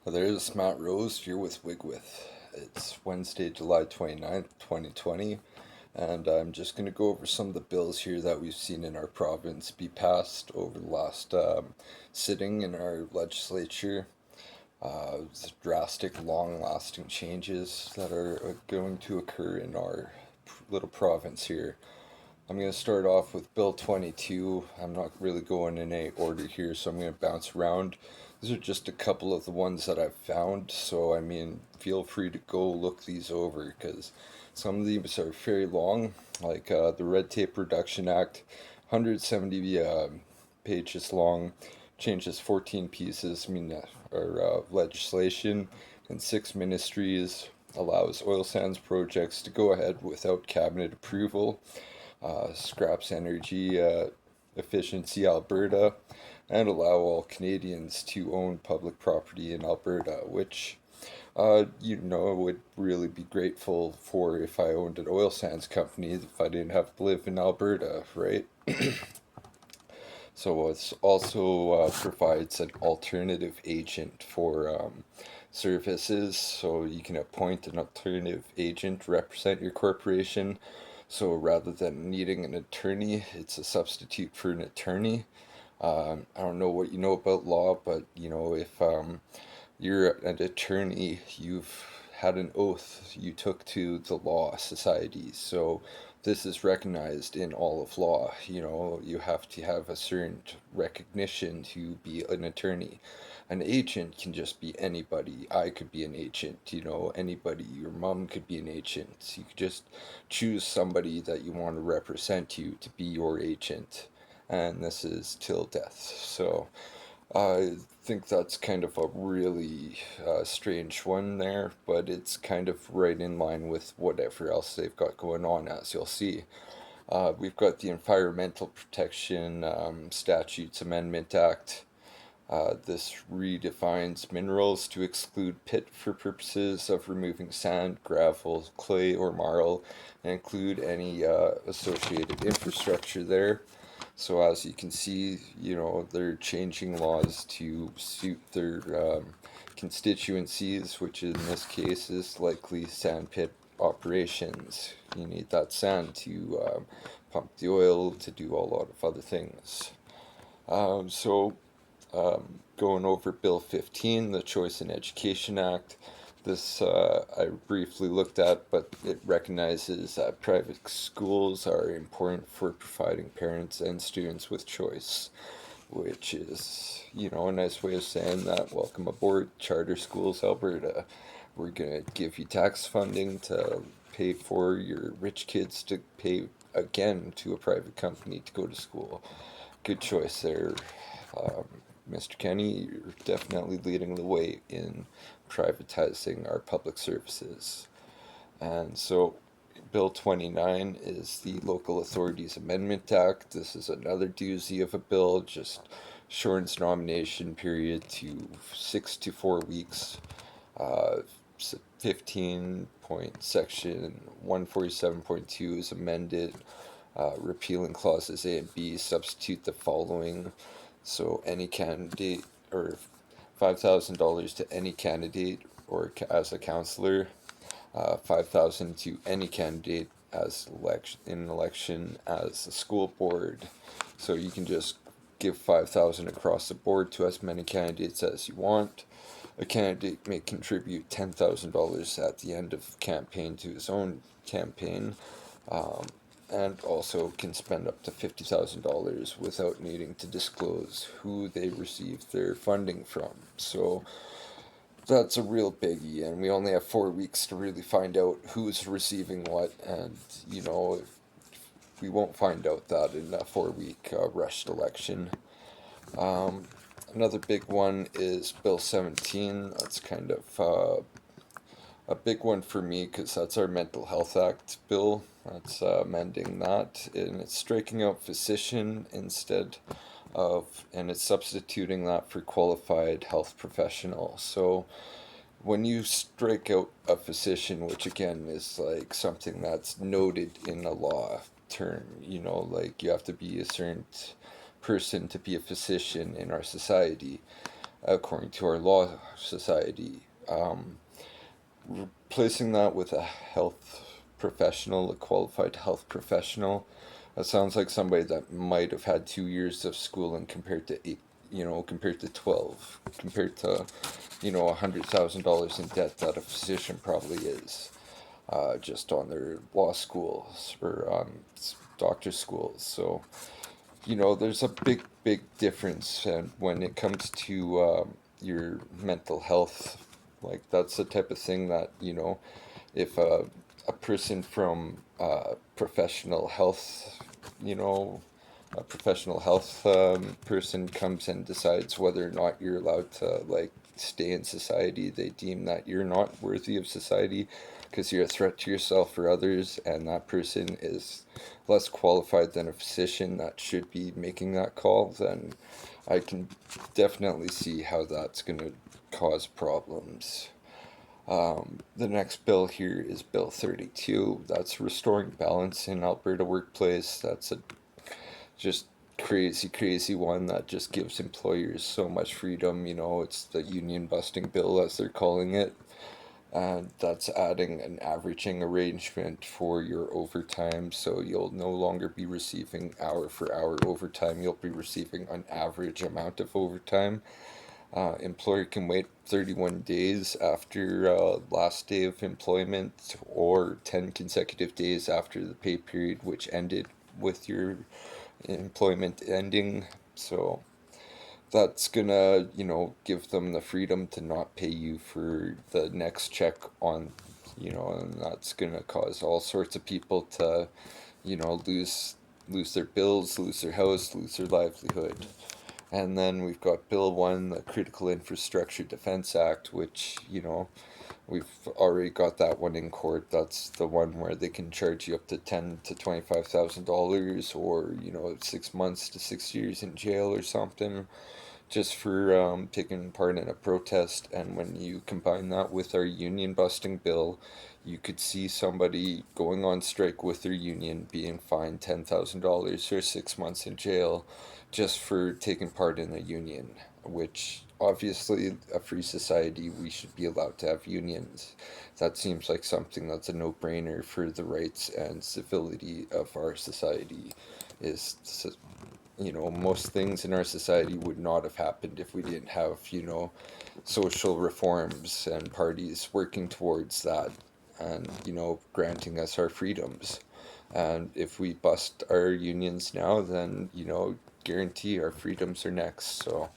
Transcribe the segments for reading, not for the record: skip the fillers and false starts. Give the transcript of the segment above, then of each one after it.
There's Matt Rose here with Wigwith. It's Wednesday, July 29th, 2020, and I'm just going to go over some of the bills here that we've seen in our province be passed over the last sitting in our legislature. Drastic, long lasting changes that are going to occur in our little province here. I'm going to start off with Bill 22. I'm not really going in any order here, so I'm going to bounce around. These are just a couple of the ones that I've found, so I mean, feel free to go look these over because some of these are very long, like the Red Tape Reduction Act, 170 pages long, changes 14 pieces, or legislation, and six ministries, allows oil sands projects to go ahead without cabinet approval, scraps energy efficiency Alberta, and allow all Canadians to own public property in Alberta, which would really be grateful for if I owned an oil sands company if I didn't have to live in Alberta, right? So it also provides an alternative agent for services, so you can appoint an alternative agent to represent your corporation. So rather than needing an attorney, it's a substitute for an attorney. I don't know what you know about law, but if you're an attorney, you've had an oath you took to the law society. So this is recognized in all of law. You have to have a certain recognition to be an attorney. An agent can just be anybody. I could be an agent, anybody. Your mom could be an agent. You could just choose somebody that you want to represent you to be your agent. And this is till death. So I think that's kind of a really strange one there, but it's kind of right in line with whatever else they've got going on, as you'll see. We've got the Environmental Protection Statutes Amendment Act. This redefines minerals to exclude pit for purposes of removing sand, gravel, clay, or marl, and include any associated infrastructure there. So as you can see, they're changing laws to suit their constituencies, which in this case is likely sandpit operations. You need that sand to pump the oil, to do a lot of other things. So going over Bill 15, the Choice in Education Act. This I briefly looked at, but it recognizes that private schools are important for providing parents and students with choice, which is, a nice way of saying that welcome aboard Charter Schools Alberta. We're going to give you tax funding to pay for your rich kids to pay again to a private company to go to school. Good choice there. Um, Mr. Kenny, you're definitely leading the way in privatizing our public services. And so, Bill 29 is the Local Authorities Amendment Act. This is another doozy of a bill, just shortens nomination period to 6 to 4 weeks. Uh, 15 point section 147.2 is amended, repealing clauses A and B, substitute the following. So any candidate, or $5,000 to any candidate or as a counselor, 5,000 to any candidate as in an election as a school board. So you can just give 5,000 across the board to as many candidates as you want. A candidate may contribute $10,000 at the end of campaign to his own campaign. And also can spend up to $50,000 without needing to disclose who they received their funding from. So that's a real biggie, and we only have 4 weeks to really find out who's receiving what, and we won't find out that in a 4 week rushed election. Um, Another big one is Bill 17. That's kind of a big one for me because that's our Mental Health Act bill. That's amending that, and it's striking out physician instead and it's substituting that for qualified health professional. So when you strike out a physician, which again is like something that's noted in a law term, like you have to be a certain person to be a physician in our society. according to our law society. Replacing that with a health professional, a qualified health professional, that sounds like somebody that might have had 2 years of schooling compared to eight, compared to 12, compared to, $100,000 in debt that a physician probably is, just on their law schools or doctor schools. So, there's a big, big difference, and when it comes to your mental health, like that's the type of thing that if a person from professional health, you know, a professional health person comes and decides whether or not you're allowed to like stay in society, they deem that you're not worthy of society because you're a threat to yourself or others, and that person is less qualified than a physician that should be making that call, then I can definitely see how that's going to cause problems. The next bill here is Bill 32. That's restoring balance in Alberta workplace. That's a just crazy, crazy one that just gives employers so much freedom. It's the union busting bill, as they're calling it. And that's adding an averaging arrangement for your overtime. So you'll no longer be receiving hour for hour overtime. You'll be receiving an average amount of overtime. Employer can wait 31 days after last day of employment or 10 consecutive days after the pay period, which ended with your employment ending. So that's gonna, give them the freedom to not pay you for the next check on, and that's gonna cause all sorts of people to, lose their bills, lose their house, lose their livelihood. And then we've got Bill 1, the Critical Infrastructure Defense Act, which, we've already got that one in court. That's the one where they can charge you up to $10,000 to $25,000, or 6 months to 6 years in jail or something, just for taking part in a protest. And when you combine that with our union busting bill, you could see somebody going on strike with their union being fined $10,000 or 6 months in jail just for taking part in a union, which obviously a free society, we should be allowed to have unions. That seems like something that's a no-brainer for the rights and civility of our society. Is most things in our society would not have happened if we didn't have social reforms and parties working towards that, and granting us our freedoms. And if we bust our unions now, then guarantee our freedoms are next. So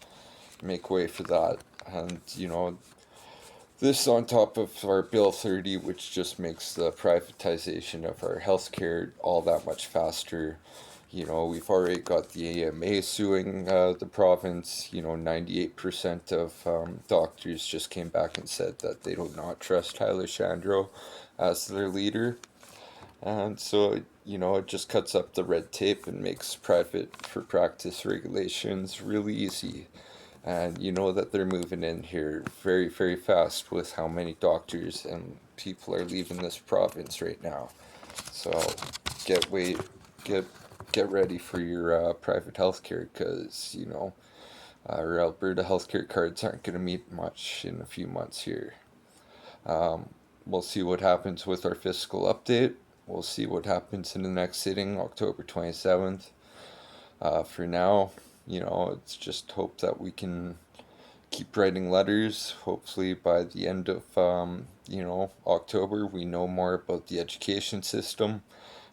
make way for that. And this on top of our Bill 30, which just makes the privatization of our healthcare all that much faster. We've already got the AMA suing the province. 98% of doctors just came back and said that they do not trust Tyler Shandro as their leader. And so, it just cuts up the red tape and makes private for practice regulations really easy. And you know that they're moving in here very, very fast with how many doctors and people are leaving this province right now. So get wait, get get ready for your private healthcare, because our Alberta healthcare cards aren't going to meet much in a few months here. Um, we'll see what happens with our fiscal update. We'll see what happens in the next sitting, October 27th. For now, it's just hope that we can keep writing letters. Hopefully, by the end of October, we know more about the education system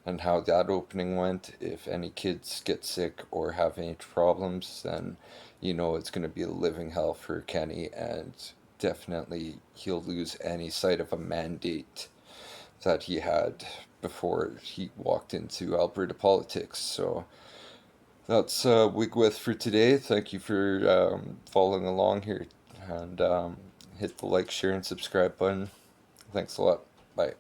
and how that opening went. If any kids get sick or have any problems, then it's going to be a living hell for Kenny, and definitely he'll lose any sight of a mandate that he had before he walked into Alberta politics. So that's Wigwith for today. Thank you for following along here, and hit the like, share, and subscribe button. Thanks a lot. Bye.